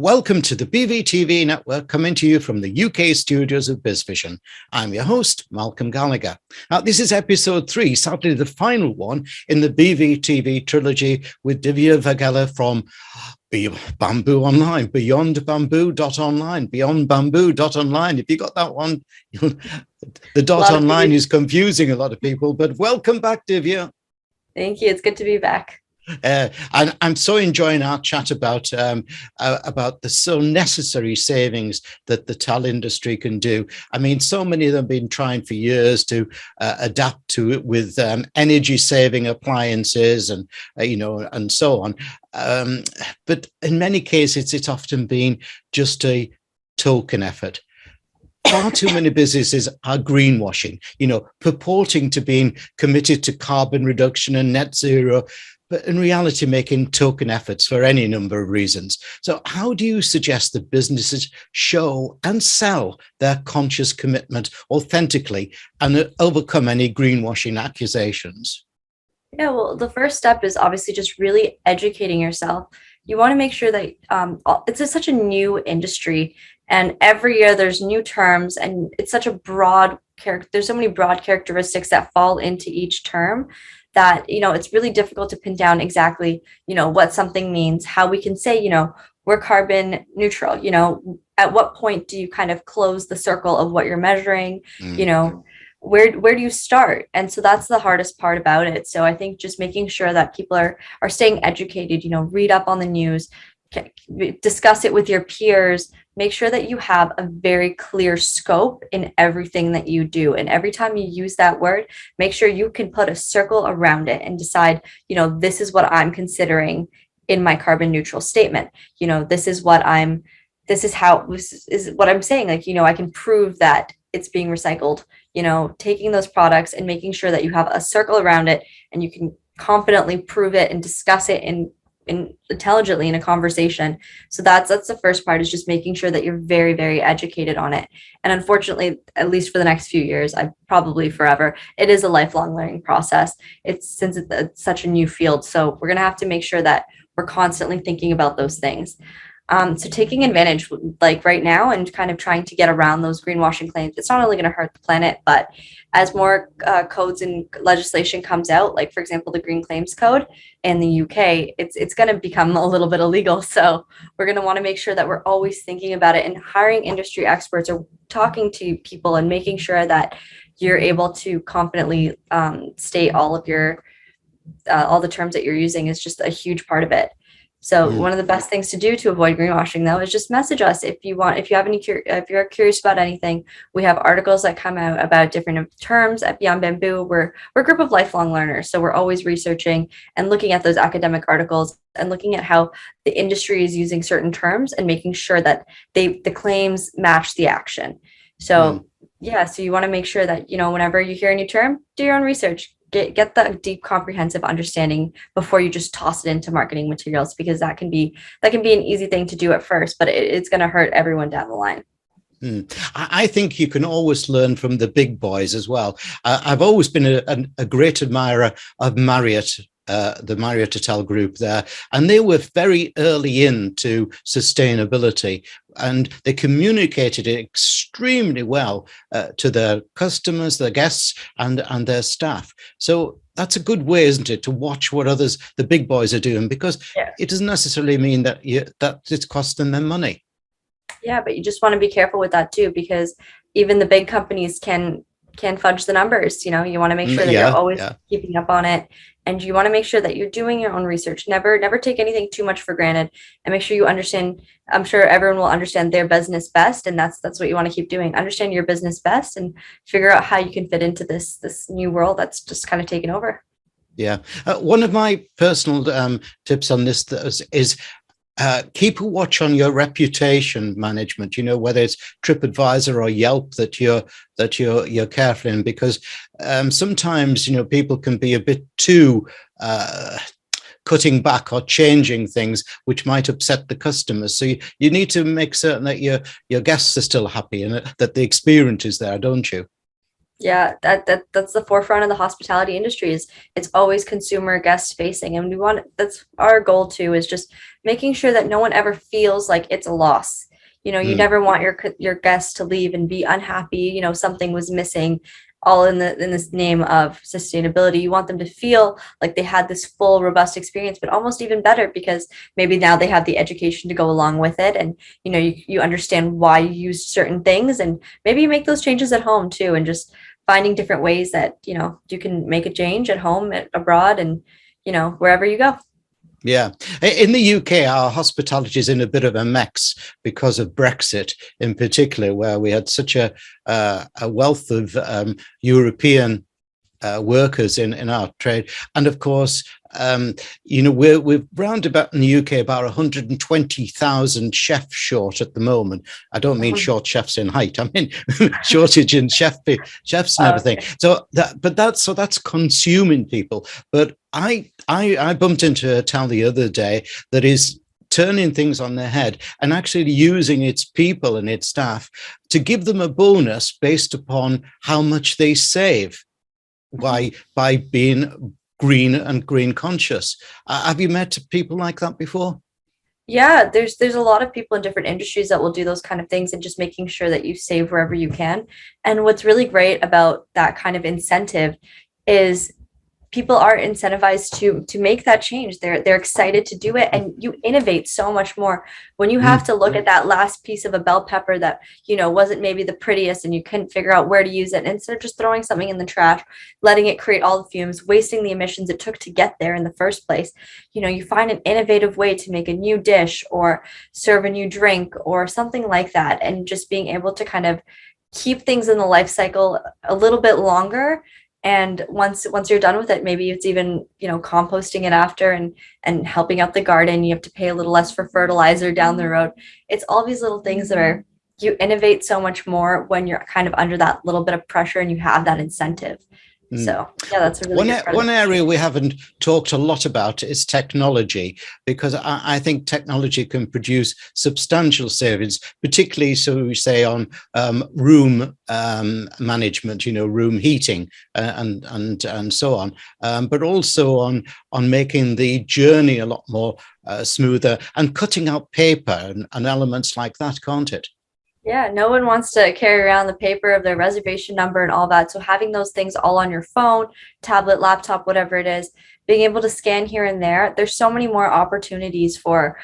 Welcome to the BVTV Network, coming to you from the UK studios of BizVision. I'm your host, Malcolm Gallagher. Now, this is episode 3, sadly the final one in the BVTV Trilogy with Divya Vaghela from Bamboo Online, beyondbamboo.online, beyondbamboo.online. If you got that one, the dot online is confusing a lot of people, but welcome back, Divya. Thank you. It's good to be back. And I'm so enjoying our chat about the so necessary savings that the TAL industry can do. I mean, so many of them have been trying for years to adapt to it with energy saving appliances and and so on. But in many cases, it's often been just a token effort. Far too many businesses are greenwashing, purporting to being committed to carbon reduction and net zero, but in reality making token efforts for any number of reasons. So how do you suggest that businesses show and sell their conscious commitment authentically and overcome any greenwashing accusations? Yeah, well, the first step is obviously just really educating yourself. You want to make sure that it's such a new industry, and every year there's new terms, and it's such a broad character. There's so many broad characteristics that fall into each term that, it's really difficult to pin down exactly, what something means, how we can say, we're carbon neutral, at what point do you kind of close the circle of what you're measuring, where do you start? And so that's the hardest part about it. So I think just making sure that people are staying educated, read up on the news, discuss it with your peers, make sure that you have a very clear scope in everything that you do. And every time you use that word, make sure you can put a circle around it and decide, this is what I'm considering in my carbon neutral statement. This is what I'm saying. Like, I can prove that it's being recycled, taking those products and making sure that you have a circle around it and you can confidently prove it and discuss it in intelligently in a conversation. So that's the first part, is just making sure that you're very, very educated on it. And unfortunately, at least for the next few years, probably forever, it is a lifelong learning process. It's such a new field. So we're going to have to make sure that we're constantly thinking about those things. So taking advantage, like right now, and kind of trying to get around those greenwashing claims, it's not only going to hurt the planet, but as more codes and legislation comes out, like for example, the Green Claims Code in the UK, it's going to become a little bit illegal. So we're going to want to make sure that we're always thinking about it and hiring industry experts or talking to people and making sure that you're able to confidently state all of your all the terms that you're using is just a huge part of it. So one of the best things to do to avoid greenwashing, though, is just message us if you're curious about anything. We have articles that come out about different terms at Beyond Bamboo. We're a group of lifelong learners, so we're always researching and looking at those academic articles and looking at how the industry is using certain terms and making sure that the claims match the action. So so you want to make sure that whenever you hear a new term, do your own research. Get the deep, comprehensive understanding before you just toss it into marketing materials, because that can be an easy thing to do at first, but it's going to hurt everyone down the line. I think you can always learn from the big boys as well. I've always been a great admirer of Marriott. The Marriott Hotel group there, and they were very early into sustainability, and they communicated it extremely well to their customers, their guests, and their staff. So that's a good way, isn't it, to watch what the big boys are doing, because it doesn't necessarily mean that it's costing them money. Yeah, but you just want to be careful with that too, because even the big companies can fudge the numbers. You want to make sure that you're always keeping up on it. And you want to make sure that you're doing your own research. Never take anything too much for granted, and make sure you understand. I'm sure everyone will understand their business best, and that's what you want to keep doing. Understand your business best and figure out how you can fit into this new world that's just kind of taken over. Yeah. One of my personal tips on this is keep a watch on your reputation management, whether it's TripAdvisor or Yelp that you're careful in, because sometimes, people can be a bit too cutting back or changing things, which might upset the customers. So you need to make certain that your guests are still happy and that the experience is there, don't you? Yeah, that's the forefront of the hospitality industry. It's always consumer guest facing, and that's our goal too, is just making sure that no one ever feels like it's a loss. You know, you never want your guests to leave and be unhappy, you know, something was missing, all in this name of sustainability. You want them to feel like they had this full, robust experience, but almost even better because maybe now they have the education to go along with it, and you know, you understand why you use certain things, and maybe you make those changes at home too, and just finding different ways that, you know, you can make a change at home, abroad, and you know, wherever you go. Yeah. In the UK, our hospitality is in a bit of a mess because of Brexit in particular, where we had such a wealth of European workers in our trade. And of course, you know, we're round about in the UK about 120,000 chefs short at the moment. I don't mean short chefs in height. I mean shortage in chefs and everything. Okay. So that's consuming people. But I bumped into a town the other day that is turning things on their head and actually using its people and its staff to give them a bonus based upon how much they save by being green and green conscious. Have you met people like that before? Yeah, there's a lot of people in different industries that will do those kind of things, and just making sure that you save wherever you can. And what's really great about that kind of incentive is people are incentivized to make that change. They're excited to do it, and you innovate so much more when you have to look at that last piece of a bell pepper that, you know, wasn't maybe the prettiest and you couldn't figure out where to use it. And instead of just throwing something in the trash, letting it create all the fumes, wasting the emissions it took to get there in the first place, you know, you find an innovative way to make a new dish or serve a new drink or something like that, and just being able to kind of keep things in the life cycle a little bit longer. And once you're done with it, maybe it's even, you know, composting it after, and helping out the garden. You have to pay a little less for fertilizer down the road. It's all these little things that are, you innovate so much more when you're kind of under that little bit of pressure and you have that incentive. So yeah, that's a really one area we haven't talked a lot about is technology, because I think technology can produce substantial savings, particularly, so we say, on room management, you know, room heating and so on, but also on making the journey a lot more smoother, and cutting out paper and elements like that, can't it? Yeah, no one wants to carry around the paper of their reservation number and all that. So having those things all on your phone, tablet, laptop, whatever it is, being able to scan here and there, there's so many more opportunities for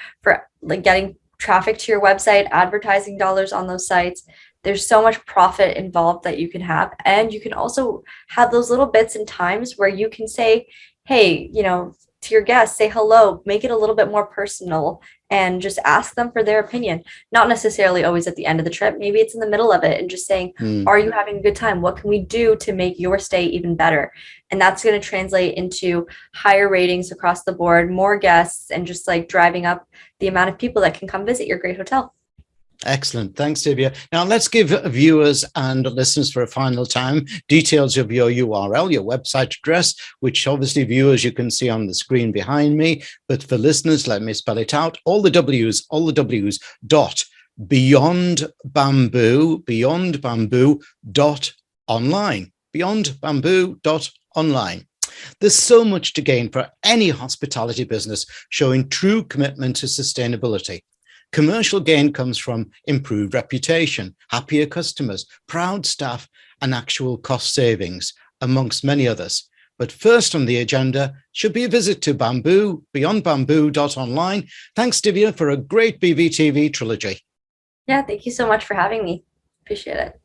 like getting traffic to your website, advertising dollars on those sites. There's so much profit involved that you can have. And you can also have those little bits and times where you can say, hey, you know, to your guests, say hello, make it a little bit more personal, and just ask them for their opinion. Not necessarily always at the end of the trip. Maybe it's in the middle of it, and just saying, are you having a good time? What can we do to make your stay even better? And that's going to translate into higher ratings across the board, more guests, and just like driving up the amount of people that can come visit your great hotel. Excellent. Thanks, Divya. Now let's give viewers and listeners for a final time details of your URL, your website address, which obviously viewers you can see on the screen behind me. But for listeners, let me spell it out. All the W's dot beyondbamboo dot online, beyondbamboo.online. There's so much to gain for any hospitality business showing true commitment to sustainability. Commercial gain comes from improved reputation, happier customers, proud staff, and actual cost savings, amongst many others. But first on the agenda should be a visit to beyondbamboo.online. Thanks, Divya, for a great BVTV trilogy. Yeah, thank you so much for having me. Appreciate it.